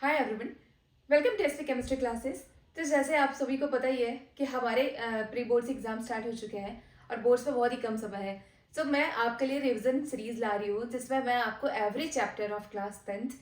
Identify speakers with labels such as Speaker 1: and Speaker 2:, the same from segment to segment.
Speaker 1: Hi everyone, welcome to SP chemistry classes. तो जैसे आप सभी को पता ही है कि हमारे प्री बोर्ड्स एग्जाम स्टार्ट हो चुके हैं और बोर्ड्स पे बहुत ही कम समय है। तो मैं आपके लिए रिवीजन सीरीज ला रही हूँ जिसमें मैं आपको every chapter of class 10th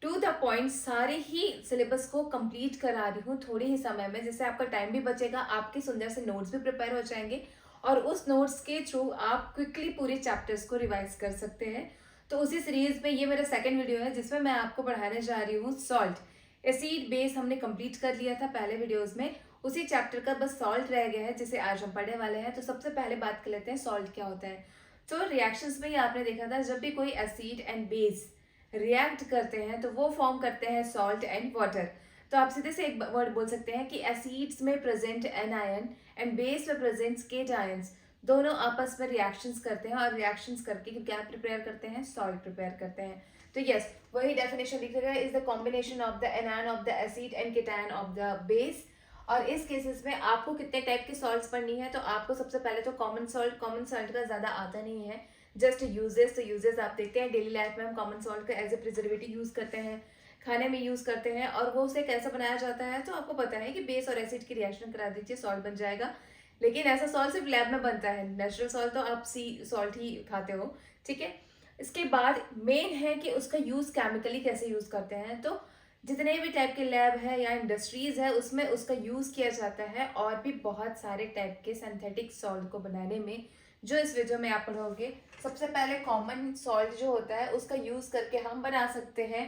Speaker 1: to the point सारे ही सिलेबस को कंप्लीट करा रही हूँ थोड़े ही समय में, जिससे आपका टाइम भी बचेगा, आपके सुंदर से नोट्स भी प्रिपेयर हो जाएंगे और उस नोट्स के थ्रू आप क्विकली पूरे चैप्टर्स को रिवाइज कर सकते हैं। तो उसी सीरीज में ये मेरा सेकंड वीडियो है जिसमें मैं आपको पढ़ाने जा रही हूँ सॉल्ट। एसिड बेस हमने कंप्लीट कर लिया था पहले वीडियोस में, उसी चैप्टर का बस सॉल्ट रह गया है जिसे आज हम पढ़ने वाले हैं। तो सबसे पहले बात कर लेते हैं सॉल्ट क्या होता है। तो रिएक्शंस में ही आपने देखा था जब भी कोई एसिड एंड बेस रिएक्ट करते हैं तो वो फॉर्म करते हैं सॉल्ट एंड वाटर। तो आप सीधे से एक वर्ड बोल सकते हैं कि एसिड्स में present an ion and base में प्रेजेंट केट आयंस, दोनों आपस में रिएक्शंस करते हैं और रिएक्शंस करके क्या प्रिपेयर करते हैं, सॉल्ट प्रिपेयर करते हैं। तो यस, वही डेफिनेशन लिख रहा है, is the combination of the anion of the acid and cation of the base. और इस केसेस में आपको कितने टाइप की सॉल्ट्स पढ़नी है, तो आपको सबसे पहले तो कॉमन सॉल्ट का ज्यादा आता नहीं है, जस्ट यूजेस। तो यूजेस आप देखते हैं डेली लाइफ में हम कॉमन सॉल्ट का एज ए प्रिजर्वेटिव यूज करते हैं, खाने में यूज करते हैं, और वो उसे कैसे बनाया जाता है तो आपको पता है कि बेस और एसिड की रिएक्शन करा दीजिए सॉल्ट बन जाएगा। लेकिन ऐसा सॉल्ट सिर्फ लैब में बनता है, नेचुरल सॉल्ट तो आप सी सॉल्ट ही खाते हो, ठीक है। इसके बाद मेन है कि उसका यूज केमिकली कैसे यूज करते हैं। तो जितने भी टाइप के लैब है या इंडस्ट्रीज है उसमें उसका यूज किया जाता है, और भी बहुत सारे टाइप के सिंथेटिक सॉल्ट को बनाने में, जो इस वीडियो में आप पढ़ोगे। सबसे पहले कॉमन सॉल्ट जो होता है उसका यूज करके हम बना सकते हैं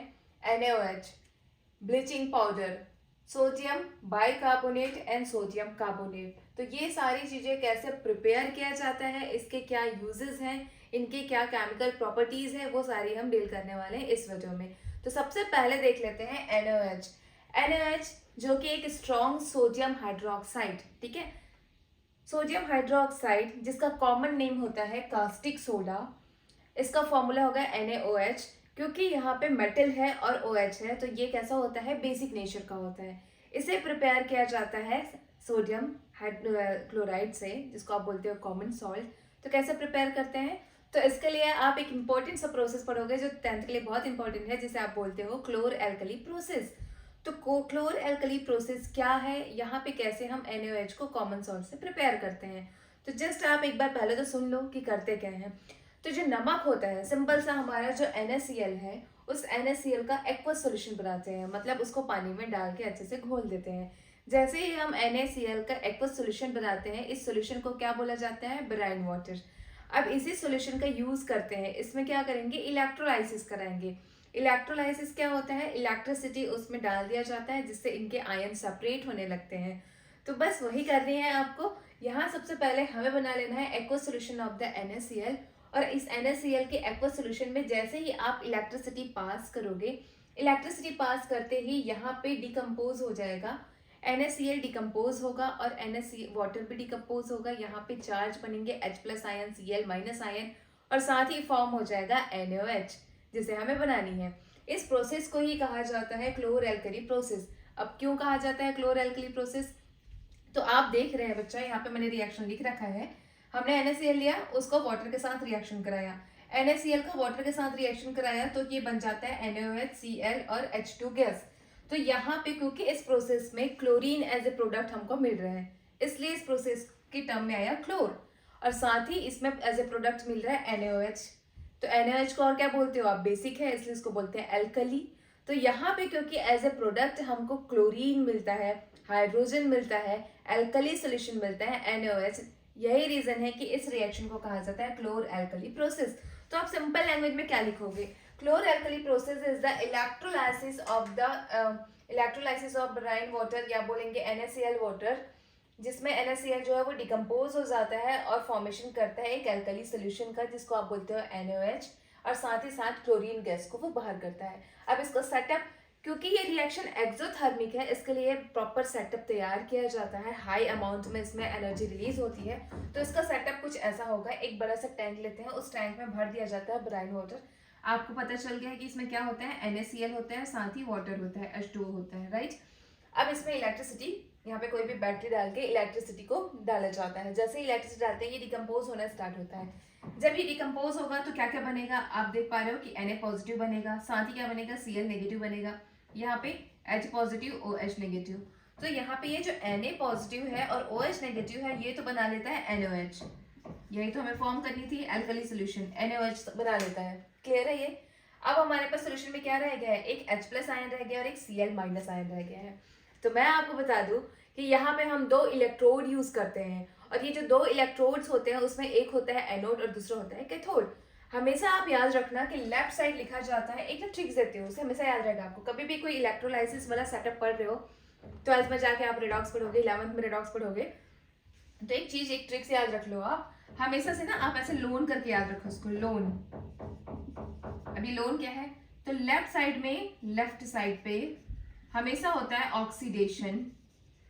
Speaker 1: NaOH, bleaching powder, sodium bicarbonate and sodium carbonate. तो ये सारी चीजें कैसे प्रिपेयर किया जाता है, इसके क्या यूजेस हैं, इनके क्या केमिकल प्रॉपर्टीज है, वो सारी हम डील करने वाले हैं इस वीडियो में। तो सबसे पहले देख लेते हैं NaOH। NaOH जो कि एक स्ट्रॉन्ग सोडियम हाइड्रोक्साइड, ठीक है, सोडियम हाइड्रोक्साइड जिसका कॉमन नेम होता है कास्टिक सोडा। इसका फॉर्मूला होगा NaOH। क्योंकि यहाँ पे मेटल है और OH है तो ये कैसा होता है, बेसिक नेचर का होता है। इसे प्रिपेयर किया जाता है सोडियम क्लोराइड से, जिसको आप बोलते हो कॉमन सॉल्ट। तो कैसे प्रिपेयर करते हैं, तो इसके लिए आप एक इंपॉर्टेंट सा प्रोसेस पढ़ोगे जो 10th के लिए बहुत इंपॉर्टेंट है, जिसे आप बोलते हो क्लोर एल्कली प्रोसेस। तो क्लोर एल्कली प्रोसेस क्या है, यहाँ पे कैसे हम NaOH को कॉमन सॉल्ट से प्रिपेयर करते हैं। तो जस्ट आप एक बार पहले तो सुन लो कि करते क्या है। तो जो नमक होता है, सिंपल सा हमारा जो NaCl है, उस NaCl का एक्वस सोल्यूशन बनाते हैं, मतलब उसको पानी में डाल के अच्छे से घोल देते हैं। जैसे ही हम NaCl का एक्वस सोल्यूशन बनाते हैं, इस सोल्यूशन को क्या बोला जाता है, ब्राइन वाटर। अब इसी सोल्यूशन का यूज करते हैं, इसमें क्या करेंगे, इलेक्ट्रोलाइसिस कराएंगे। इलेक्ट्रोलाइसिस क्या होता है, इलेक्ट्रिसिटी उसमें डाल दिया जाता है जिससे इनके आयन सेपरेट होने लगते हैं। तो बस वही करनी है आपको। यहाँ सबसे पहले हमें बना लेना है aqueous solution of the NaCl, और इस NaCl के एक्वस सोल्यूशन में जैसे ही आप इलेक्ट्रिसिटी पास करोगे, इलेक्ट्रिसिटी पास करते ही यहाँ पे डिकम्पोज हो जाएगा, NaCl डिकम्पोज होगा और NaCl वाटर भी डिकम्पोज होगा। यहाँ पे चार्ज बनेंगे H+ आयन, Cl- आयन, और साथ ही फॉर्म हो जाएगा NaOH जिसे हमें बनानी है। इस प्रोसेस को ही कहा जाता है क्लोर एल्कली प्रोसेस। अब क्यों कहा जाता है क्लोर एल्कली प्रोसेस, तो आप देख रहे हैं बच्चा, यहाँ पे मैंने रिएक्शन लिख रखा है। हमने NaCl लिया, उसको वाटर के साथ रिएक्शन कराया, NaCl का वाटर के साथ रिएक्शन कराया तो ये बन जाता है NaOH, Cl और H2 गैस। तो यहाँ पे क्योंकि इस प्रोसेस में क्लोरीन एज ए प्रोडक्ट हमको मिल रहा है, इसलिए इस प्रोसेस की टर्म में आया क्लोर, और साथ ही इसमें एज ए प्रोडक्ट मिल रहा है NaOH। तो NaOH को और क्या बोलते हो आप, बेसिक है इसलिए इसको बोलते हैं एल्कली। तो यहाँ पे क्योंकि एज ए प्रोडक्ट हमको क्लोरीन मिलता है, हाइड्रोजन मिलता है, एल्कली सोल्यूशन मिलता है NaOH, यही रीजन है कि इस रिएक्शन को कहा जाता है क्लोर एल्कली प्रोसेस। तो आप सिंपल लैंग्वेज में क्या लिखोगे, chlor alkali process is the electrolysis of brine water, या बोलेंगे NaCl वाटर, जिसमें NaCl जो है वो डिकम्पोज हो जाता है और फॉर्मेशन करता है एक एल्कली सोल्यूशन का जिसको आप बोलते हो NaOH, और साथ ही साथ क्लोरीन गैस को वो बाहर करता है। अब इसको सेटअप, क्योंकि ये रिएक्शन एक्सोथर्मिक है, इसके लिए प्रॉपर सेटअप तैयार किया जाता है, हाई अमाउंट में इसमें एनर्जी रिलीज होती है। तो इसका सेटअप कुछ ऐसा होगा, एक बड़ा सा टैंक लेते हैं, उस टैंक में भर दिया जाता है ब्राइन वाटर। आपको पता चल गया है कि इसमें क्या होता है, NaCl होता है, साथ ही वाटर होता है, H2O होता है, राइट। अब इसमें इलेक्ट्रिसिटी, यहाँ पे कोई भी बैटरी डाल के इलेक्ट्रिसिटी को डाला जाता है। जैसे ही इलेक्ट्रिसिटी डालते हैं ये डिकम्पोज होना स्टार्ट होता है। जब ये डिकम्पोज होगा तो क्या क्या बनेगा, आप देख पा रहे हो कि Na पॉजिटिव बनेगा, साथ ही क्या बनेगा, Cl नेगेटिव बनेगा। यहाँ पे H पॉजिटिव OH नेगेटिव। तो यहाँ पे ये जो Na पॉजिटिव है और OH नेगेटिव है ये तो बना लेता है NaOH। यही तो हमें फॉर्म करनी थी एल्कली सोल्यूशन, NaOH बना लेता है। क्लियर है ये? अब हमारे पास सोल्यूशन में क्या रह गया है, एक H प्लस आयन रह गया और एक Cl माइनस आयन रह गया है। तो मैं आपको बता दूं कि यहाँ पे हम 2 इलेक्ट्रोड यूज करते हैं और ये जो 2 इलेक्ट्रोड्स होते हैं उसमें एक होता है एनोड और दूसरा होता है कैथोड। हमेशा आप याद रखना कि लेफ्ट साइड लिखा जाता है, एक ना ट्रिक्स देती हूँ, उसे हमेशा याद रहेगा आपको। कभी भी कोई इलेक्ट्रोलाइसिस वाला सेटअप पढ़ रहे हो, 12th में जाके आप रेडॉक्स पढ़ोगे, 11th में रेडॉक्स पढ़ोगे, तो एक चीज, एक ट्रिक्स याद रख लो आप हमेशा से ना, आप ऐसे लोन करके याद रखो उसको, लोन। अभी लोन क्या है, तो लेफ्ट साइड में, लेफ्ट साइड पे हमेशा होता है ऑक्सीडेशन।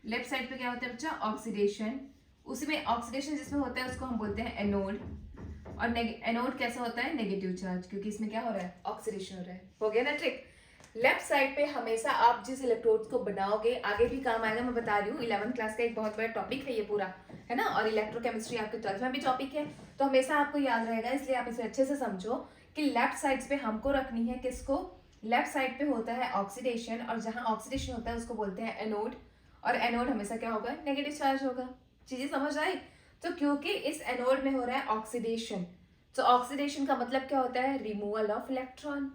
Speaker 1: लेफ्ट साइड पे क्या होता है बच्चा, ऑक्सीडेशन। उसी में ऑक्सीडेशन जिसमें होता है उसको हम बोलते हैं एनोड। और एनोड कैसा होता है, नेगेटिव चार्ज, क्योंकि इसमें क्या हो रहा है, ऑक्सीडेशन हो रहा है। हो गया ना ट्रिक? लेफ्ट साइड पे हमेशा आप जिस इलेक्ट्रोड्स को बनाओगे, आगे भी काम आएगा, मैं बता रही हूँ, 11th क्लास का एक बहुत बड़ा टॉपिक है ये पूरा, है ना, और इलेक्ट्रोकेमिस्ट्री आपके 12th में भी टॉपिक है, तो हमेशा आपको याद रहेगा। इसलिए आप इसे अच्छे से समझो कि लेफ्ट साइड पे हमको रखनी है किसको, लेफ्ट साइड पे होता है ऑक्सीडेशन, और जहां ऑक्सीडेशन होता है उसको बोलते हैं एनोड, और एनोड हमेशा क्या होगा, नेगेटिव चार्ज होगा। चीजें समझ आई? तो क्योंकि इस एनोड में हो रहा है ऑक्सीडेशन, तो ऑक्सीडेशन का मतलब क्या होता है, रिमूवल ऑफ इलेक्ट्रॉन।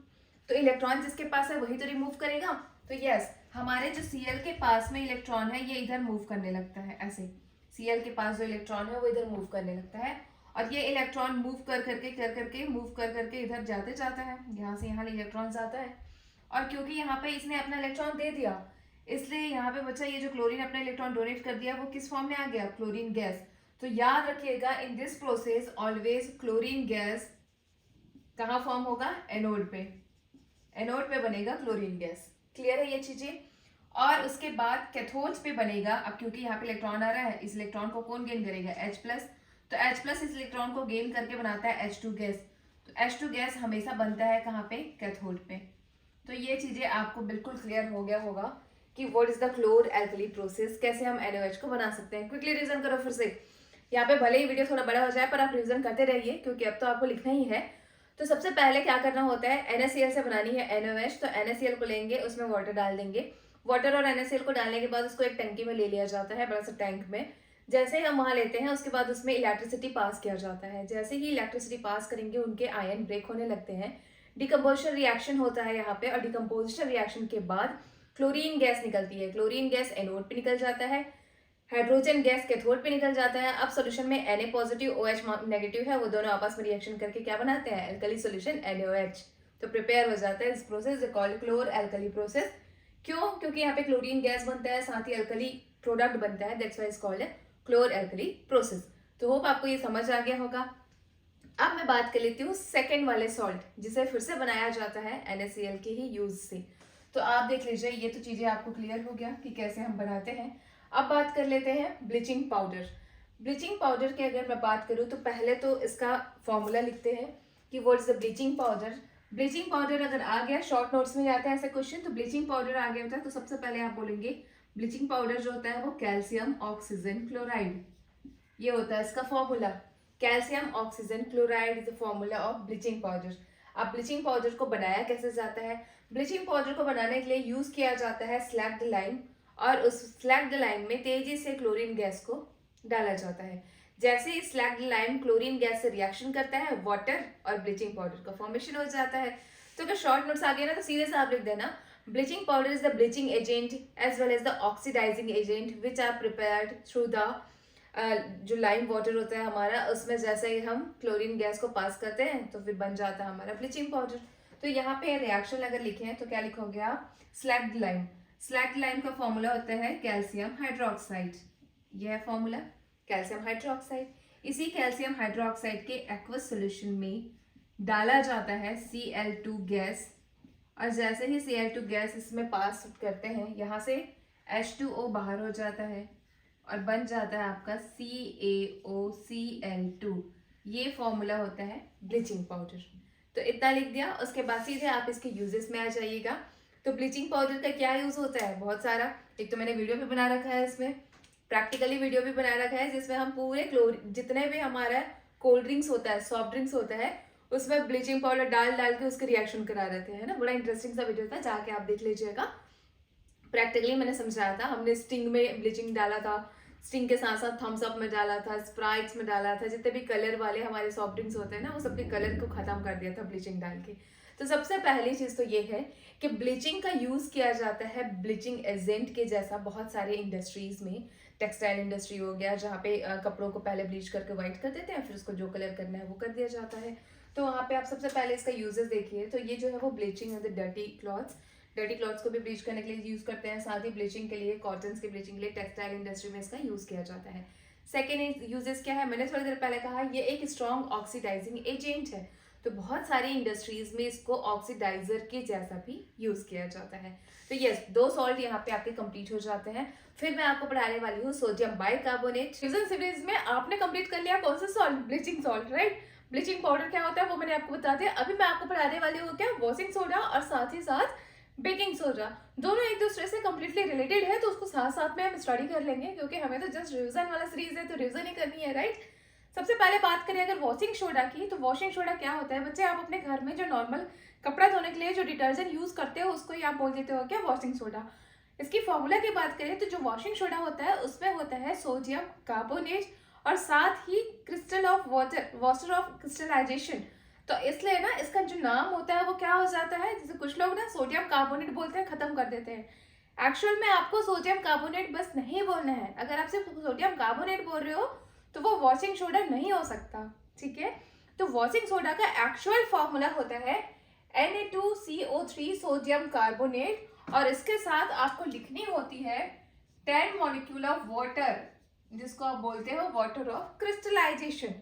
Speaker 1: तो इलेक्ट्रॉन जिसके पास है वही तो रिमूव करेगा। तो यस, हमारे जो Cl के पास में इलेक्ट्रॉन है ये इधर मूव करने लगता है, ऐसे Cl के पास जो इलेक्ट्रॉन है वो इधर मूव करने लगता है, और ये इलेक्ट्रॉन मूव कर करके इधर जाते जाता है, यहाँ से यहाँ इलेक्ट्रॉन आता है। और क्योंकि यहाँ पे इसने अपना इलेक्ट्रॉन दे दिया, इसलिए यहाँ पे बच्चा ये जो क्लोरीन अपना इलेक्ट्रॉन डोनेट कर दिया वो किस फॉर्म में आ गया, क्लोरीन गैस। तो याद रखिएगा, in this process always chlorine gas कहाँ फॉर्म होगा, एनोड पे, एनोड पे बनेगा क्लोरीन गैस। क्लियर है ये चीजें? और उसके बाद कैथोड्स पे बनेगा, अब क्योंकि यहाँ पे इलेक्ट्रॉन आ रहा है, इस इलेक्ट्रॉन को कौन गेन करेगा, H प्लस, तो H प्लस इस इलेक्ट्रॉन को गेन करके बनाता है H2 गैस। तो H2 गैस हमेशा बनता है कहाँ पे, कैथोड पे। तो ये चीजें आपको बिल्कुल क्लियर हो गया होगा कि what is the chlor alkali process, कैसे हम NaOH को बना सकते हैं। क्विकली रिविजन करो फिर से, यहाँ पे भले ही वीडियो थोड़ा बड़ा हो जाए पर आप रिविजन करते रहिए, क्योंकि अब तो आपको लिखना ही है। तो सबसे पहले क्या करना होता है, NaCl से बनानी है NaOH, तो NaCl को लेंगे, उसमें वाटर डाल देंगे। वाटर और NaCl को डालने के बाद उसको एक टंकी में ले लिया जाता है, बड़ा सा टैंक में। जैसे ही हम वहां लेते हैं उसके बाद उसमें इलेक्ट्रिसिटी पास किया जाता है। जैसे ही इलेक्ट्रिसिटी पास करेंगे उनके आयन ब्रेक होने लगते हैं, डिकम्पोजिशन रिएक्शन होता है यहाँ पे, और डिकम्पोजिशन रिएक्शन के बाद क्लोरीन गैस निकलती है। क्लोरीन गैस एनोड पे निकल जाता है, हाइड्रोजन गैस कैथोड पे निकल जाता है। अब सोल्यूशन में Na पॉजिटिव OH नेगेटिव है, वो दोनों आपस में रिएक्शन करके क्या बनाते हैं, एल्कली सोल्यूशन NaOH। तो प्रिपेयर हो जाता है, इस process is called chlor alkali process. क्यों? क्योंकि यहाँ पे क्लोरीन गैस बनता है, साथ ही अल्कली प्रोडक्ट बनता है, that's why is called chlor alkali process. तो होप आपको ये समझ आ गया होगा। अब मैं बात कर लेती हूँ सेकेंड वाले सॉल्ट, जिसे फिर से बनाया जाता है NaCl के ही यूज से। तो आप देख लीजिए, ये तो चीजें आपको क्लियर हो गया कि कैसे हम बनाते हैं। अब बात कर लेते हैं ब्लीचिंग पाउडर। ब्लीचिंग पाउडर की अगर मैं बात करूँ तो पहले तो इसका फॉर्मूला लिखते हैं कि what is the bleaching powder. Bleaching powder अगर आ गया, शॉर्ट नोट्स में आता है ऐसा क्वेश्चन, तो ब्लीचिंग पाउडर आ गया होता है, तो सबसे पहले आप बोलेंगे ब्लीचिंग पाउडर जो होता है वो कैल्शियम ऑक्सीजन क्लोराइड, ये होता है इसका formula. Calcium oxygen chloride is the formula of bleaching powder. अब ब्लीचिंग पाउडर को बनाया कैसे जाता है, ब्लीचिंग पाउडर को बनाने के लिए यूज किया जाता है स्लैग्ड लाइम, और उस स्लैग्ड लाइम में तेजी से क्लोरीन गैस को डाला जाता है। जैसे ही स्लैग्ड लाइम क्लोरीन गैस से रिएक्शन करता है, वाटर और ब्लीचिंग पाउडर का फॉर्मेशन हो जाता है। तो अगर शॉर्ट नोट्स आ गया ना तो सीधे से आप लिख देना, bleaching powder is the bleaching agent as well as the oxidizing agent which are prepared through the जो लाइम वाटर होता है हमारा, उसमें जैसे ही हम क्लोरीन गैस को पास करते हैं तो फिर बन जाता है हमारा ब्लीचिंग पाउडर। तो यहाँ पे रिएक्शन अगर लिखे हैं तो क्या लिखोगे आप, स्लैग्ड लाइम। स्लैग्ड लाइम का फॉर्मूला होता है कैल्शियम हाइड्रोक्साइड, यह है फॉर्मूला कैल्शियम हाइड्रोक्साइड। इसी कैल्शियम हाइड्रोक्साइड के एक्वस सॉल्यूशन में डाला जाता है Cl2 गैस, और जैसे ही Cl2 गैस इसमें पास करते हैं, यहाँ से H2O बाहर हो जाता है और बन जाता है आपका CaOCl2। ये फॉर्मूला होता है ब्लीचिंग पाउडर। तो इतना लिख दिया, उसके बाद सीधे आप इसके यूजेस में आ जाइएगा। तो ब्लीचिंग पाउडर का क्या यूज होता है, बहुत सारा। एक तो मैंने वीडियो भी बना रखा है, इसमें प्रैक्टिकली वीडियो भी बना रखा है, जिसमें हम पूरे जितने भी हमारा कोल्ड ड्रिंक्स होता है, सॉफ्ट ड्रिंक्स होता है, उसमें ब्लीचिंग पाउडर डाल डाल के उसके रिएक्शन करा रहे थे, है ना। बड़ा इंटरेस्टिंग सा वीडियो था, जाके आप देख लीजिएगा। प्रैक्टिकली मैंने समझाया था, हमने स्टिंग में ब्लीचिंग डाला था, स्टिंग के साथ साथ थम्स अप में डाला था, स्प्राइट्स में डाला था, जितने भी कलर वाले हमारे सॉफ्ट ड्रिंक्स होते हैं ना, वो सबके कलर को खत्म कर दिया था ब्लीचिंग डाल के। तो सबसे पहली चीज़ तो ये है कि ब्लीचिंग का यूज़ किया जाता है ब्लीचिंग एजेंट के जैसा बहुत सारे इंडस्ट्रीज में। टेक्सटाइल इंडस्ट्री हो गया, जहाँ पे कपड़ों को पहले ब्लीच करके वाइट कर देते हैं, फिर उसको जो कलर करना है वो कर दिया जाता है। तो वहाँ पे आप सबसे पहले इसका यूजेस देखिए। तो ये जो है वो ब्लीचिंग है, द डर्टी क्लॉथ्स को भी ब्लीच करने के लिए यूज करते हैं, साथ ही ब्लीचिंग के लिए, कॉटन की ब्लीचिंग के लिए टेक्सटाइल इंडस्ट्री में इसका यूज किया जाता है। सेकेंड यूजेस क्या है, मैंने थोड़ी देर पहले कहा, ये एक स्ट्रॉन्ग ऑक्सीडाइजिंग एजेंट है। तो बहुत सारी इंडस्ट्रीज में इसको ऑक्सीडाइजर के जैसा भी यूज किया जाता है। तो यस, 2 सॉल्ट यहाँ पे आपके कंप्लीट हो जाते हैं। फिर मैं आपको पढ़ाने वाली हूँ सोडियम बाइकार्बोनेट। सीरीज में आपने कंप्लीट कर लिया कौन सा salt, bleaching salt, right. Bleaching powder क्या होता है वो मैंने आपको बता दिया। अभी मैं आपको पढ़ाने वाली हूँ क्या, वॉशिंग सोडा और साथ ही साथ बेकिंग सोडा। दोनों एक दूसरे से कम्प्लीटली रिलेटेड है, तो उसको साथ साथ में हम स्टडी कर लेंगे, क्योंकि हमें तो जस्ट रिवीजन वाला सीरीज है, तो रिवीजन ही करनी है, राइट। सबसे पहले बात करें अगर वॉशिंग सोडा की, तो वॉशिंग सोडा क्या होता है बच्चे, आप अपने घर में जो नॉर्मल कपड़ा धोने के लिए जो डिटर्जेंट यूज करते हो उसको ही आप बोल देते हो क्या, वॉशिंग सोडा। इसकी फॉर्मूला की बात करें तो जो वॉशिंग सोडा होता है उसमें होता है सोडियम कार्बोनेट और साथ ही crystal of water of crystallization. तो इसलिए ना इसका जो नाम होता है वो क्या हो जाता है, जैसे कुछ लोग ना सोडियम कार्बोनेट बोलते हैं, खत्म कर देते हैं। एक्चुअल में आपको सोडियम कार्बोनेट बस नहीं बोलना है। अगर आप सिर्फ सोडियम कार्बोनेट बोल रहे हो तो वो वॉशिंग सोडा नहीं हो सकता, ठीक है। तो वॉशिंग सोडा का एक्चुअल फॉर्मूला होता है Na2CO3 सोडियम कार्बोनेट, और इसके साथ आपको लिखनी होती है 10 मॉलिक्यूल ऑफ वाटर, जिसको आप बोलते हो वाटर ऑफ क्रिस्टलाइजेशन।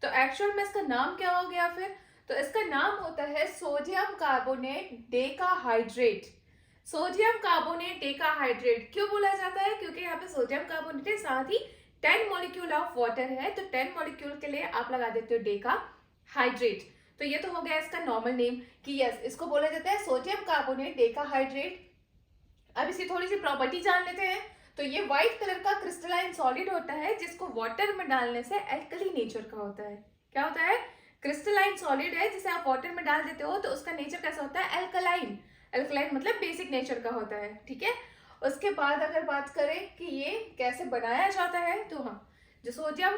Speaker 1: तो एक्चुअल में इसका नाम क्या हो गया फिर, तो इसका नाम होता है sodium carbonate decahydrate. Sodium carbonate decahydrate क्यों बोला जाता है, क्योंकि यहाँ पे सोडियम कार्बोनेट है, साथ ही 10 मॉलिक्यूल ऑफ वाटर है, तो 10 मॉलिक्यूल के लिए आप लगा देते हो डेकाहाइड्रेट। तो ये तो हो गया इसका नॉर्मल नेम कि यस, इसको बोला जाता है सोडियम कार्बोनेट डेकाहाइड्रेट। अब इसकी थोड़ी सी प्रॉपर्टी जान लेते हैं। तो ये व्हाइट कलर का क्रिस्टलाइन सॉलिड होता है, जिसको वाटर में डालने से एल्कली नेचर का होता है। क्या होता है, क्रिस्टलाइन सॉलिड है, जिसे आप वाटर में डाल देते हो तो उसका नेचर कैसा होता है, एल्कलाइन। एल्कलाइन मतलब बेसिक नेचर का होता है, ठीक है। उसके बाद अगर बात करें कि ये कैसे बनाया जाता है, तो हाँ, जो सोडियम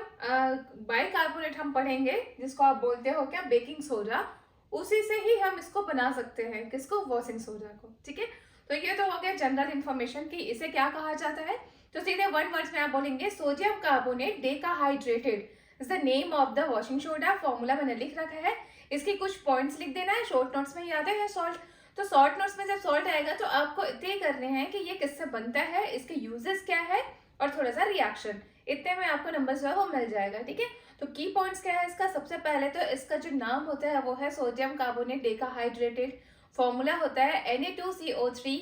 Speaker 1: बाइकार्बोनेट हम पढ़ेंगे, जिसको आप बोलते हो क्या, बेकिंग सोडा, उसी से ही हम इसको बना सकते हैं, किसको, वॉशिंग सोडा को, ठीक है। तो ये तो हो गया जनरल इन्फॉर्मेशन कि इसे क्या कहा जाता है। तो सीधे वन वर्ड्स में आप बोलेंगे sodium carbonate decahydrated is the name of the washing soda. Formula मैंने लिख रखा है, इसकी कुछ पॉइंट्स लिख देना है, शॉर्ट नोट्स में ही आते हैं सॉल्ट। तो शॉर्ट नोट्स में जब सॉल्ट आएगा तो आपको इतने करने हैं कि ये किससे बनता है, इसके यूजेस क्या है, और थोड़ा सा रिएक्शन, इतने में आपको नंबर जो है वो मिल जाएगा, ठीक है। तो की पॉइंट्स क्या है इसका, सबसे पहले तो इसका जो नाम होता है वो है सोडियम कार्बोनेट डेकाहाइड्रेटेड। फॉर्मूला होता है Na2CO3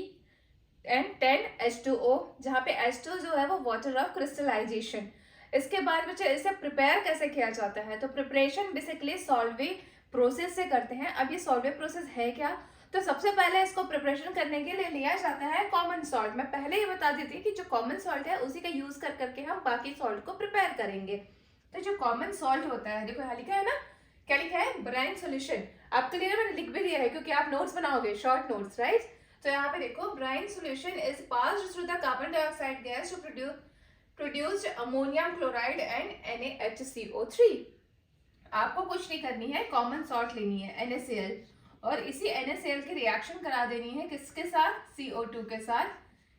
Speaker 1: एंड 10H2O, जहाँ पे H2 जो है वो वाटर ऑफ क्रिस्टलाइजेशन। इसके बाद बच्चे इसे प्रिपेयर कैसे किया जाता है, तो प्रिपरेशन बेसिकली सॉल्वे प्रोसेस से करते हैं। अब ये सॉल्वे प्रोसेस है क्या, तो सबसे पहले इसको प्रिपरेशन करने के लिए लिया जाता है कॉमन सॉल्ट। मैं पहले ही बता देती कि जो कॉमन सॉल्ट है उसी का यूज कर करके हम बाकी सॉल्ट को प्रिपेयर करेंगे। तो जो कॉमन सॉल्ट होता है, देखो यहाँ लिखा है ना, क्या लिखा है, ब्राइन सोल्यूशन। आपके लिए मैंने लिख भी दिया है क्योंकि आप नोट्स बनाओगे, शॉर्ट नोट्स, राइट। तो यहाँ पे देखो, brine solution is passed through the carbon dioxide gas to produced ammonium chloride and NaHCO3। आपको कुछ नहीं करनी है, कॉमन सॉल्ट लेनी है NaCl, और इसी NaCl की रिएक्शन करा देनी है किसके साथ, CO2 के साथ,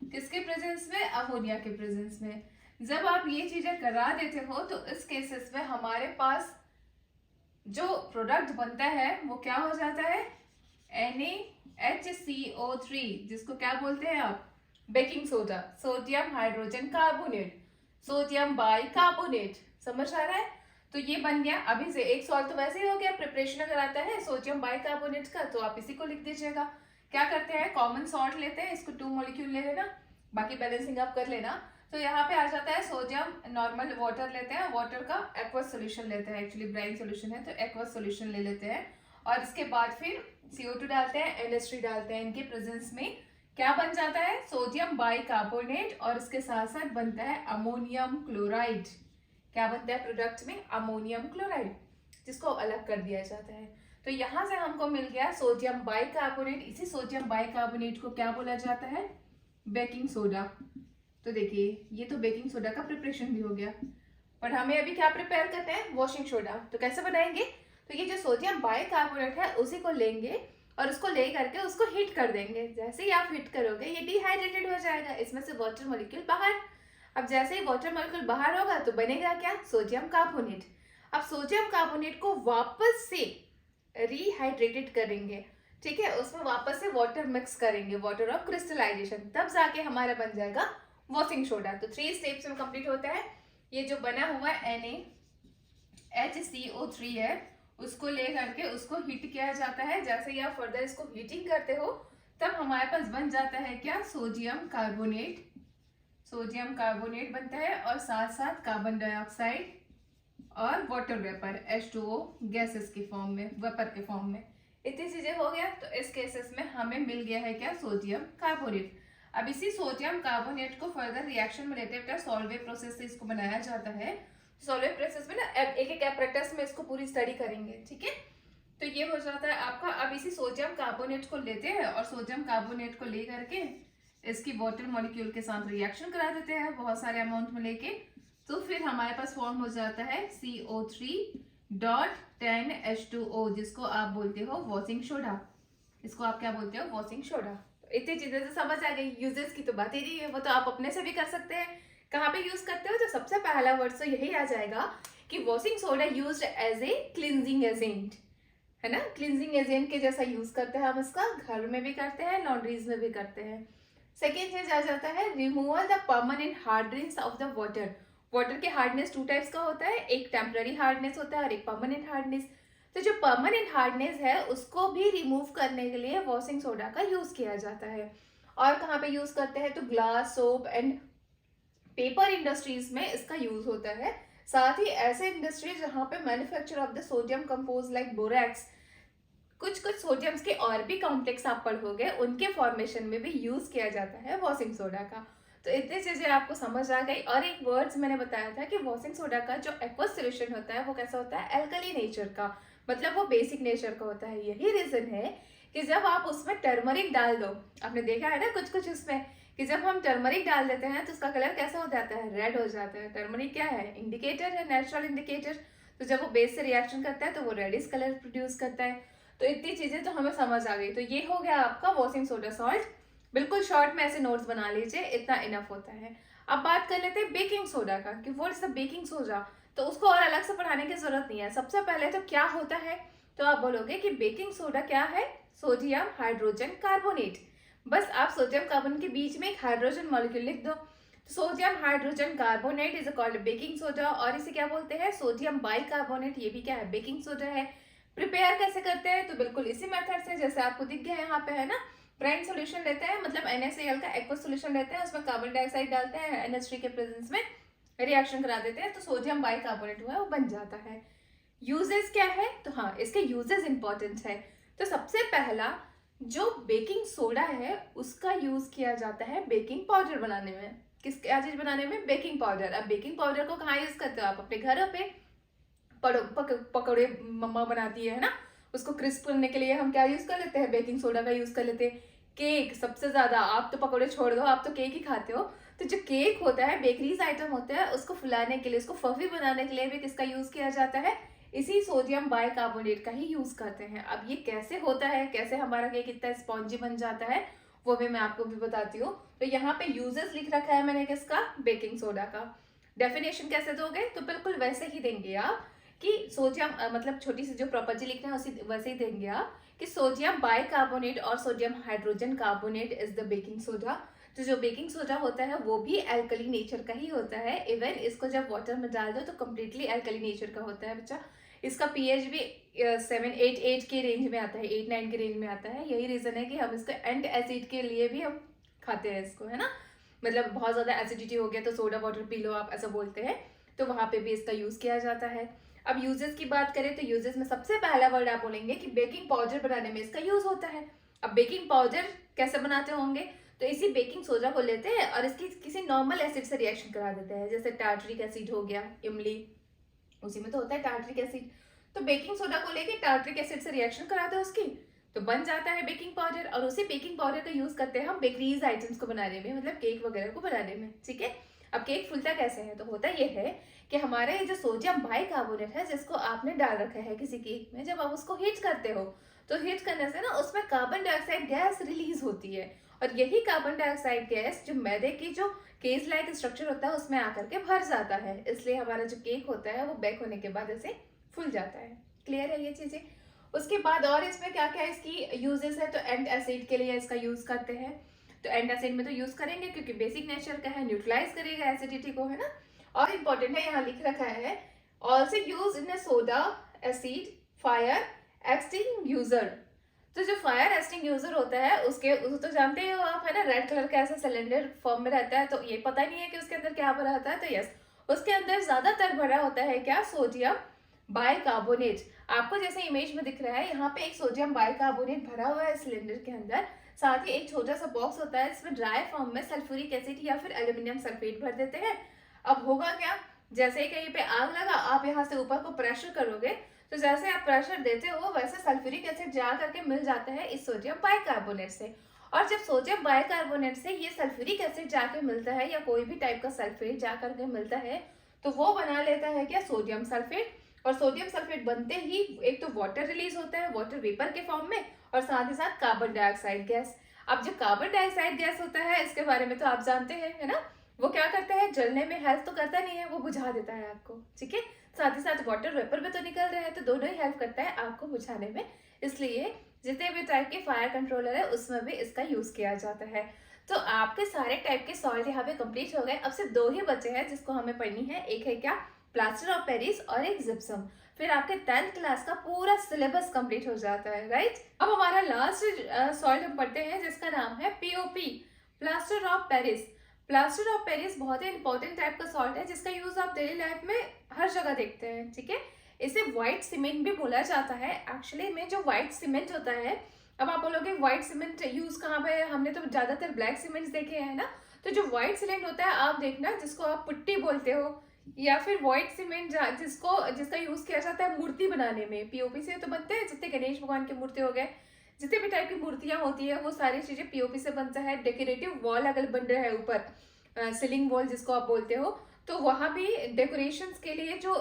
Speaker 1: किसके प्रेजेंस में, अमोनिया के प्रेजेंस में। जब आप ये चीजें करा देते हो तो इस केसेस में हमारे पास जो प्रोडक्ट बनता है वो क्या हो जाता है, NaHCO3, जिसको क्या बोलते हैं आप, baking soda, sodium hydrogen carbonate, sodium bicarbonate. समझ आ रहा है, तो ये बन गया। अभी से एक सॉल्ट तो वैसे ही हो गया, प्रिपरेशन अगर आता है सोडियम बाइकार्बोनेट का तो आप इसी को लिख दीजिएगा। क्या करते हैं, कॉमन सॉल्ट लेते हैं, इसको 2 मॉलिक्यूल ले लेना, बाकी बैलेंसिंग आप कर लेना। तो यहाँ पे आ जाता है सोडियम, नॉर्मल वाटर लेते हैं, वाटर का एक्वस सोल्यूशन लेते हैं, एक्चुअली ब्राइन सोल्यूशन है तो एक्वस सोल्यूशन ले लेते हैं, और इसके बाद फिर CO2 डालते हैं, NH3 डालते हैं, इनके प्रेजेंस में क्या बन जाता है, सोडियम बाइकार्बोनेट, और इसके साथ साथ बनता है अमोनियम क्लोराइड। क्या बनता है प्रोडक्ट में, अमोनियम क्लोराइड, जिसको अलग कर दिया जाता है। तो यहाँ से हमको मिल गया सोडियम बाइकार्बोनेट। इसी सोडियम बाइकार्बोनेट को क्या बोला जाता है? Baking soda. तो देखिए ये तो बेकिंग सोडा का प्रिपरेशन भी हो गया, पर हमें अभी क्या प्रिपेयर करते हैं? Washing soda. तो कैसे बनाएंगे? तो ये जो सोडियम बाइकार्बोनेट है उसी को लेंगे और उसको ले करके उसको हीट कर देंगे। जैसे ही आप हीट करोगे ये डिहाइड्रेटेड हो जाएगा, इसमें से वाटर मॉलिक्यूल बाहर। अब जैसे ही वाटर मॉलिक्यूल बाहर होगा तो बनेगा क्या? Sodium carbonate. अब सोडियम कार्बोनेट को वापस से रिहाइड्रेटेड करेंगे, ठीक है, उसमें वापस से वाटर मिक्स करेंगे, वाटर ऑफ क्रिस्टलाइजेशन, तब जाके हमारा बन जाएगा वॉशिंग सोडा। तो 3 स्टेप्स में कंप्लीट होता है। ये जो बना हुआ NaHCO3 है उसको ले करके उसको हीट किया जाता है। जैसे ही आप फर्दर इसको हीटिंग करते हो तब हमारे पास बन जाता है क्या? Sodium carbonate. सोडियम कार्बोनेट बनता है और साथ साथ कार्बन डाइऑक्साइड और वाटर वेपर H2O गैसेस के फॉर्म में, वेपर के फॉर्म में। इतनी चीजें हो गया। तो इस केसेस में हमें मिल गया है क्या? Sodium carbonate. अब इसी सोडियम कार्बोनेट को फर्दर रिएक्शन में लेते हुए सॉल्वेट प्रोसेस से इसको बनाया जाता है। सॉल्वेट प्रोसेस में ना एक एक एपरेटस में इसको पूरी स्टडी करेंगे, ठीक है। तो ये हो जाता है आपका। अब इसी सोडियम कार्बोनेट को लेते हैं और सोडियम कार्बोनेट को ले करके इसकी वाटर मॉलिक्यूल के साथ रिएक्शन करा देते हैं बहुत सारे अमाउंट में लेके। तो फिर हमारे पास फॉर्म हो जाता है CO3.10H2O, जिसको आप बोलते हो वॉशिंग सोडा। इसको आप क्या बोलते हो? Washing soda. तो इतनी चीजें तो समझ आ गई। यूजेस की तो बात ही नहीं है, वो तो आप अपने से भी कर सकते हैं। कहाँ पे यूज करते हो? तो सबसे पहला वर्ड तो यही आ जाएगा कि washing soda used as a cleansing agent, है ना। क्लिनजिंग एजेंट के जैसा यूज करते हैं हम इसका, घर में भी करते हैं, लॉन्ड्रीज में भी करते हैं। सेकेंड चीज आ जाता है removal the permanent hardness of the water. Water के हार्डनेस 2 टाइप्स का होता है, एक टेम्पररी हार्डनेस होता है और एक परमानेंट हार्डनेस। तो जो परमानेंट हार्डनेस है उसको भी रिमूव करने के लिए वॉशिंग सोडा का यूज किया जाता है। और कहाँ पे यूज करते हैं? तो glass, soap and paper industries में इसका यूज होता है। साथ ही ऐसे इंडस्ट्रीज जहाँ पे manufacture of the sodium compose like borax, कुछ कुछ सोडियम्स के और भी कॉम्प्लेक्स आप पढ़ोगे, उनके फॉर्मेशन में भी यूज किया जाता है वॉशिंग सोडा का। तो इतनी चीजें आपको समझ आ गई। और एक वर्ड्स मैंने बताया था कि वॉशिंग सोडा का जो एक्वस सॉल्यूशन होता है वो कैसा होता है? एल्कली नेचर का, मतलब वो बेसिक नेचर का होता है। यही रीजन है कि जब आप उसमें टर्मरिक डाल दो, आपने देखा है ना कुछ कुछ उसमें, कि जब हम टर्मरिक डाल देते हैं तो उसका कलर कैसा हो जाता है? रेड हो जाता है। टर्मरिक क्या है? इंडिकेटर है, नेचुरल इंडिकेटर। तो जब वो बेस से रिएक्शन करता है तो वो रेडिश कलर प्रोड्यूस करता है। तो इतनी चीजें तो हमें समझ आ गई। तो ये हो गया आपका वॉशिंग सोडा सॉल्ट। बिल्कुल शॉर्ट में ऐसे नोट्स बना लीजिए, इतना इनफ होता है। अब बात कर लेते हैं बेकिंग सोडा का, कि what is the baking soda. तो उसको और अलग से पढ़ाने की जरूरत नहीं है। सबसे पहले तो क्या होता है? तो आप बोलोगे कि बेकिंग सोडा क्या है? Sodium hydrogen carbonate. बस आप सोडियम कार्बोनेट के बीच में एक हाइड्रोजन मॉलिक्यूल लिख दो। Sodium hydrogen carbonate is called baking soda. और इसे क्या बोलते हैं? Sodium bicarbonate. ये भी क्या है? बेकिंग सोडा है। प्रिपेयर कैसे करते हैं? तो बिल्कुल इसी मेथड से, जैसे आपको दिख गया यहाँ पे, है ना। ब्राइन सॉल्यूशन लेते हैं, मतलब NaCl का एक्वस सॉल्यूशन लेते हैं, उसमें कार्बन डाइऑक्साइड डालते हैं, NH3 के प्रेजेंस में रिएक्शन करा देते हैं, तो सोडियम बाइकार्बोनेट हुआ है, वो बन जाता है। यूजेस क्या है? तो हाँ, इसके यूजेस इंपॉर्टेंट है। तो सबसे पहला जो बेकिंग सोडा है उसका यूज किया जाता है बेकिंग पाउडर बनाने में। किस क्या चीज बनाने में? Baking powder. अब बेकिंग पाउडर को कहाँ यूज करते हो आप? अपने घरों पे। पकौड़े मम्मा बनाती है ना, उसको क्रिस्प करने के लिए हम क्या यूज कर लेते हैं? बेकिंग सोडा का यूज कर लेते हैं। केक सबसे ज्यादा, आप तो पकौड़े छोड़ दो, आप तो केक ही खाते हो। तो जो केक होता है, बेकरीज आइटम होता है, उसको फुलाने के लिए, उसको फफी बनाने के लिए भी किसका यूज किया जाता है? इसी सोडियम बाइकार्बोनेट का ही यूज करते हैं। अब ये कैसे होता है, कैसे हमारा केक इतना स्पॉन्जी बन जाता है, वो भी मैं आपको भी बताती हूँ। तो यहाँ पे यूजेस लिख रखा है मैंने किसका? बेकिंग सोडा का। डेफिनेशन कैसे दोगे? तो बिल्कुल वैसे ही देंगे आप कि सोडियम, मतलब छोटी सी जो प्रॉपर्टी लिखना है उसी वैसे ही देंगे आप कि सोडियम बाइकार्बोनेट और sodium hydrogen carbonate is the baking soda. तो जो बेकिंग सोडा होता है वो भी एल्कली नेचर का ही होता है। इवन इसको जब वाटर में डाल दो तो कम्प्लीटली एल्कली नेचर का होता है बच्चा। इसका पीएच भी 7-8 के रेंज में आता है, 8-9 के रेंज में आता है। यही रीजन है कि हम इसको एंट एसिड के लिए भी हम खाते हैं इसको, है ना। मतलब बहुत ज्यादा एसिडिटी हो गया तो सोडा वाटर पी लो आप, ऐसा बोलते हैं। तो वहां पे भी इसका यूज किया जाता है। अब यूजेस की बात करें तो यूजेस में सबसे पहला वर्ड आप बोलेंगे कि बेकिंग पाउडर बनाने में इसका यूज होता है। अब बेकिंग पाउडर कैसे बनाते होंगे? तो इसी बेकिंग सोडा को लेते हैं और इसकी किसी नॉर्मल एसिड से रिएक्शन करा देते हैं, जैसे टार्टरिक एसिड हो गया, इमली, उसी में तो होता है टार्टरिक एसिड। तो बेकिंग सोडा को लेके टार्ट्रिक एसिड से रिएक्शन करा दो उसकी, तो बन जाता है बेकिंग पाउडर। और उसी बेकिंग पाउडर का यूज करते हैं हम बेकरीज आइटम्स को बनाने में, मतलब केक वगैरह को बनाने में, ठीक है। अब केक फूलता कैसे है, तो होता ये है कि हमारे ये जो सोडियम बाइकार्बोनेट है जिसको आपने डाल रखा है किसी केक में, जब आप उसको हीट करते हो तो हीट करने से ना उसमें कार्बन डाइऑक्साइड गैस रिलीज होती है, और यही कार्बन डाइऑक्साइड गैस जो मैदे की जो केस लाइक स्ट्रक्चर होता है उसमें आकर के भर जाता है, इसलिए हमारा जो केक होता है वो बेक होने के बाद ऐसे फूल जाता है। क्लियर है ये चीजें। उसके बाद और इसमें क्या क्या इसकी यूजेस है, तो एंड एसिड के लिए इसका यूज करते हैं। तो एंड एसिड में तो यूज करेंगे क्योंकि बेसिक नेचर का है, न्यूट्रलाइज करेगा एसिडिटी को, है ना। और इम्पोर्टेंट है, यहाँ लिख रखा है also use in soda acid fire extinguisher. तो जो फायर एक्सटिंग्यूशर होता है उसके तो जानते हो आप, है ना, रेड कलर का ऐसा सिलेंडर फॉर्म में रहता है, तो ये पता नहीं है कि उसके अंदर क्या भरा रहता है। तो यस, उसके अंदर ज्यादातर भरा होता है क्या, सोडियम बाइकार्बोनेट। आपको जैसे इमेज में दिख रहा है यहाँ पे एक सोडियम बाइकार्बोनेट भरा हुआ है सिलेंडर के अंदर, साथ ही एक छोटा सा बॉक्स होता है इसमें ड्राई फॉर्म में सल्फ्यूरिक एसिड या फिर एल्यूमिनियम सल्फेट भर देते हैं। अब होगा क्या, जैसे ही कहीं पे आग लगा, आप यहाँ से ऊपर को प्रेशर करोगे, तो जैसे आप प्रेशर देते हो वैसे सल्फ्यूरिक एसिड जा करके मिल जाता है इस सोडियम बाइकार्बोनेट से। और जब सोडियम बाइकार्बोनेट से ये सल्फ्यूरिक एसिड जाके मिलता है या कोई भी टाइप का सल्फेट जा करके मिलता है, तो वो बना लेता है क्या, सोडियम सल्फेट। और सोडियम सल्फेट बनते ही एक तो वाटर रिलीज होता है वाटर वेपर के फॉर्म में, और साथ ही साथ कार्बन डाइऑक्साइड गैस। अब जो कार्बन डाइऑक्साइड गैस होता है इसके बारे में तो आप जानते हैं, है ना, वो क्या करता है, जलने में हेल्प तो करता नहीं है, वो बुझा देता है आपको, ठीक है। साथ ही साथ वाटर वेपर में तो निकल रहे हैं, तो दोनों ही हेल्प करता है आपको बुझाने में, इसलिए जितने भी टाइप के फायर कंट्रोलर है उसमें भी इसका यूज किया जाता है। तो आपके सारे टाइप के सॉल्ट यहाँ पे कंप्लीट हो गए। अब सिर्फ दो ही बचे हैं जिसको हमें पढ़नी है, एक है क्या, प्लास्टर ऑफ पेरिस और एक जिप्सम। फिर आपके 10th क्लास का पूरा सिलेबस कंप्लीट हो जाता है, राइट। अब हमारा लास्ट सॉल्ट हम पढ़ते हैं जिसका नाम है POP, plaster of Paris. Plaster of Paris बहुत ही इंपॉर्टेंट टाइप का सॉल्ट है जिसका यूज आप डेली लाइफ में हर जगह देखते हैं, ठीक है। इसे व्हाइट सीमेंट भी बोला जाता है। एक्चुअली में जो व्हाइट सीमेंट होता है, अब आप बोलोगे व्हाइट सीमेंट यूज कहाँ पे है, हमने तो ज्यादातर ब्लैक सीमेंट देखे हैं ना। तो जो व्हाइट सीमेंट होता है आप देखना, जिसको आप पुट्टी बोलते हो, या फिर व्हाइट सीमेंट जिसका यूज किया जाता है मूर्ति बनाने में, पीओपी से तो बनते हैं, जितने गणेश भगवान की मूर्ति हो गए, जितने भी टाइप की मूर्तियां होती है वो सारी चीजें पीओपी से बनता है। डेकोरेटिव वॉल अगर बन रहा है ऊपर, सीलिंग वॉल जिसको आप बोलते हो, तो वहां भी डेकोरेशंस के लिए जो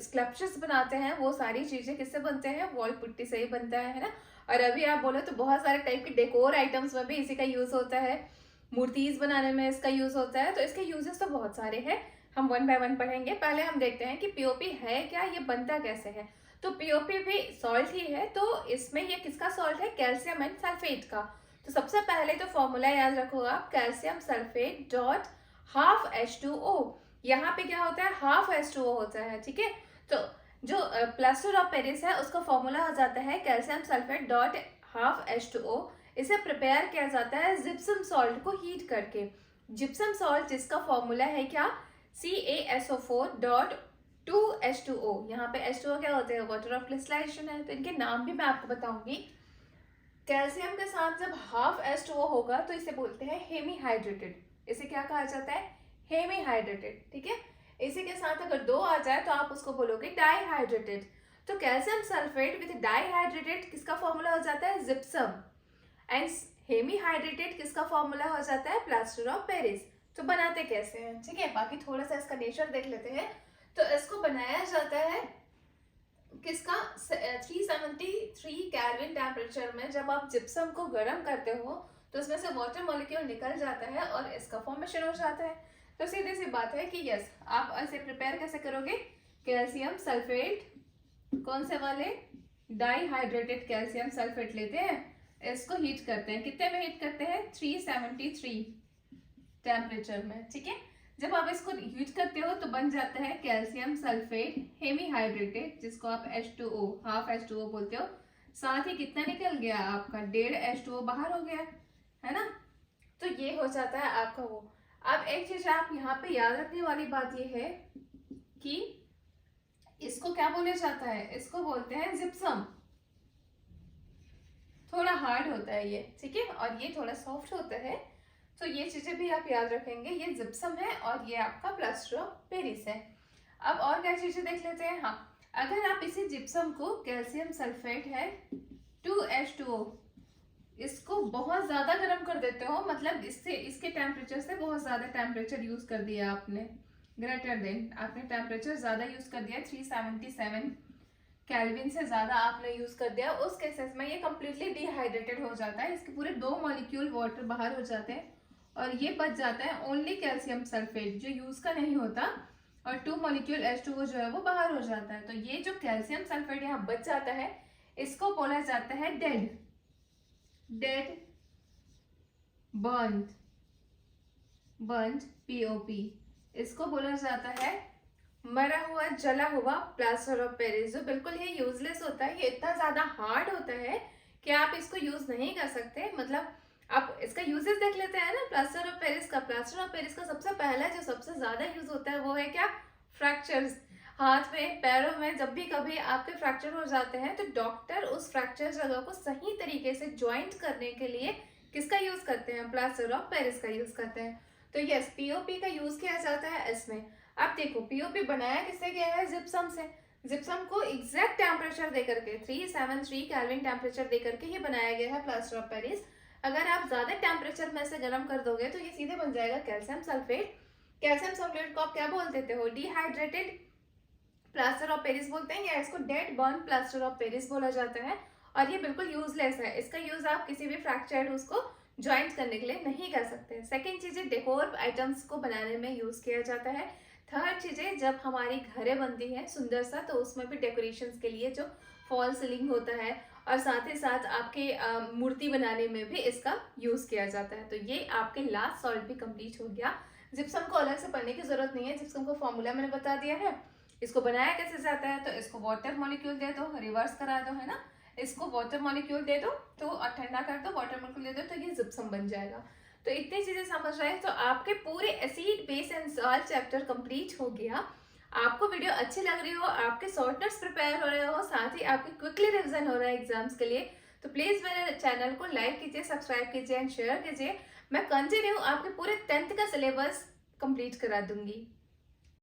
Speaker 1: स्कल्पचर्स बनाते हैं वो सारी चीजें किससे बनते हैं, वॉल पुट्टी से ही बनता है ना। और अभी आप बोलो तो बहुत सारे टाइप के डेकोर आइटम्स में भी इसी का यूज होता है, मूर्तिज बनाने में इसका यूज होता है। तो इसके यूजेस तो बहुत सारे हैं, हम वन बाय वन पढ़ेंगे। पहले हम देखते हैं कि पीओपी है क्या, ये बनता कैसे है। तो पीओपी भी सॉल्ट ही है, तो इसमें ये किसका सॉल्ट है, कैल्शियम एंड सल्फेट का। तो सबसे पहले तो फॉर्मूला याद रखो आप, calcium sulphate dot half H2O। यहाँ पे क्या होता है, हाफ H2O होता है, ठीक है। तो जो प्लास्टर ऑफ पेरिस है उसका फॉर्मूला हो जाता है calcium sulphate dot half H2O। इसे प्रिपेयर किया जाता है जिप्सम सॉल्ट को हीट करके। जिप्सम सॉल्ट जिसका फॉर्मूला है क्या, CaSO4 डॉट 2H2O। यहाँ पे H2O क्या होते हैं, वाटर ऑफ क्रिस्टलाइजेशन है। तो इनके नाम भी मैं आपको बताऊंगी। कैल्शियम के साथ जब हाफ H2O होगा तो इसे बोलते हैं हेमीहाइड्रेटेड। इसे क्या कहा जाता है, हेमीहाइड्रेटेड, ठीक है। इसी के साथ अगर दो आ जाए तो आप उसको बोलोगे डाईहाइड्रेटेड। तो कैल्शियम सल्फेट विद डाईहाइड्रेटेड किसका फॉर्मूला हो जाता है, जिप्सम। एंड हेमीहाइड्रेटेड किसका फॉर्मूला हो जाता है, प्लास्टर ऑफ पेरिस। तो बनाते कैसे हैं, ठीक है, बाकी थोड़ा सा इसका नेचर देख लेते हैं। तो इसको बनाया जाता है किसका, 373 केल्विन टेम्परेचर में। जब आप जिप्सम को गर्म करते हो तो उसमें से वाटर मॉलिक्यूल निकल जाता है और इसका फॉर्मेशन हो जाता है। तो सीधी सी बात है कि यस, आप इसे प्रिपेयर कैसे करोगे, कैल्शियम सल्फेट, कौन से वाले, डाईहाइड्रेटेड कैल्शियम सल्फेट लेते हैं, इसको हीट करते हैं। कितने में हीट करते हैं, 373 टेम्परेचर में, ठीक है। जब आप इसको हीट करते हो तो बन जाता है कैल्शियम सल्फेट हेमीहाइड्रेटेड, जिसको आप H2O हाफ H2O बोलते हो। साथ ही कितना निकल गया आपका, 1.5 H2O बाहर हो गया, है ना। तो ये हो जाता है आपका वो। अब एक चीज आप यहाँ पे याद रखने वाली बात ये है कि इसको क्या बोला जाता है, इसको बोलते हैं जिप्सम। थोड़ा हार्ड होता है ये, ठीक है, और ये थोड़ा सॉफ्ट होता है। तो ये चीजें भी आप याद रखेंगे, ये जिप्सम है और ये आपका प्लास्टर ऑफ पेरिस है। अब और क्या चीजें देख लेते हैं। हाँ, अगर आप इसी जिप्सम को कैल्शियम सल्फेट है 2H2O इसको बहुत ज्यादा गर्म कर देते हो, मतलब इससे इसके टेम्परेचर से बहुत ज्यादा टेम्परेचर यूज कर दिया आपने, ग्रेटर देन आपने टेम्परेचर ज्यादा यूज कर दिया, 377 केल्विन से ज्यादा आपने यूज कर दिया, उस केसेस में ये कम्प्लीटली डिहाइड्रेटेड हो जाता है, इसके पूरे 2 मॉलिक्यूल वाटर बाहर हो जाते हैं और ये बच जाता है ओनली कैल्शियम सल्फेट जो यूज का नहीं होता, और 2 मॉलिक्यूल H2O जो है वो बाहर हो जाता है। तो ये जो कैल्शियम सल्फेट यहाँ बच जाता है इसको बोला जाता है डेड बर्न्ड POP। इसको बोला जाता है मरा हुआ जला हुआ प्लास्टर ऑफ पेरिस, जो बिल्कुल ये यूजलेस होता है, ये इतना ज्यादा हार्ड होता है कि आप इसको यूज नहीं कर सकते। मतलब आप इसका यूजेस देख लेते हैं ना, प्लास्टर ऑफ पेरिस का। प्लास्टर ऑफ पेरिस का सबसे पहला जो सबसे ज्यादा यूज होता है वो है क्या, फ्रैक्चर्स। हाथ में पैरों में जब भी कभी आपके फ्रैक्चर हो जाते हैं तो डॉक्टर उस फ्रैक्चर जगह को सही तरीके से ज्वाइंट करने के लिए किसका यूज करते हैं, प्लास्टर ऑफ पेरिस का यूज करते हैं। तो यस, पीओपी का यूज किया जाता है इसमें। अब देखो पीओपी बनाया किससे गया है, जिप्सम से। जिप्सम को एग्जैक्ट टेम्परेचर देकर के 373 केल्विन टेम्परेचर देकर के ये बनाया गया है प्लास्टर ऑफ पेरिस। अगर आप ज्यादा टेम्परेचर में से गर्म कर दोगे तो ये सीधे बन जाएगा कैल्शियम सल्फेट। कैल्शियम सल्फेट को आप क्या बोल देते हो, डिहाइड्रेटेड प्लास्टर ऑफ पेरिस बोलते हैं, या इसको dead burn plaster of Paris बोला जाता है। और ये बिल्कुल यूजलेस है, इसका यूज आप किसी भी फ्रैक्चर्ड उसको ज्वाइंट करने के लिए नहीं कर सकते। सेकेंड चीज है डेकोर आइटम्स को बनाने में यूज किया जाता है। थर्ड चीज है जब हमारी घरें बनती है सुंदर सा, तो उसमें भी डेकोरेशन के लिए जो फॉल सीलिंग होता है, और साथ ही साथ आपके मूर्ति बनाने में भी इसका यूज किया जाता है। तो ये आपके लास्ट सॉल्ट भी कंप्लीट हो गया। जिप्सम को अलग से पढ़ने की जरूरत नहीं है, जिप्सम को फॉर्मूला मैंने बता दिया है। इसको बनाया कैसे जाता है, तो इसको वाटर मॉलिक्यूल दे दो, रिवर्स करा दो, है ना, इसको वाटर मॉलिक्यूल दे दो तो ठंडा कर दो, वाटर मॉलिक्यूल दे दो तो ये जिप्सम बन जाएगा। तो इतनी चीजें समझ रहे हैं तो आपके पूरे acid base and salt chapter complete हो गया। आपको वीडियो अच्छी लग रही हो, आपके शॉर्ट नोट्स प्रिपेयर हो रहे हो, साथ ही आपके क्विकली रिवीजन हो रहा है एग्जाम्स के लिए, तो प्लीज मेरे चैनल को लाइक कीजिए, सब्सक्राइब कीजिए एंड शेयर कीजिए। मैं कंटिन्यू आपके पूरे 10th का सिलेबस कंप्लीट करा दूंगी।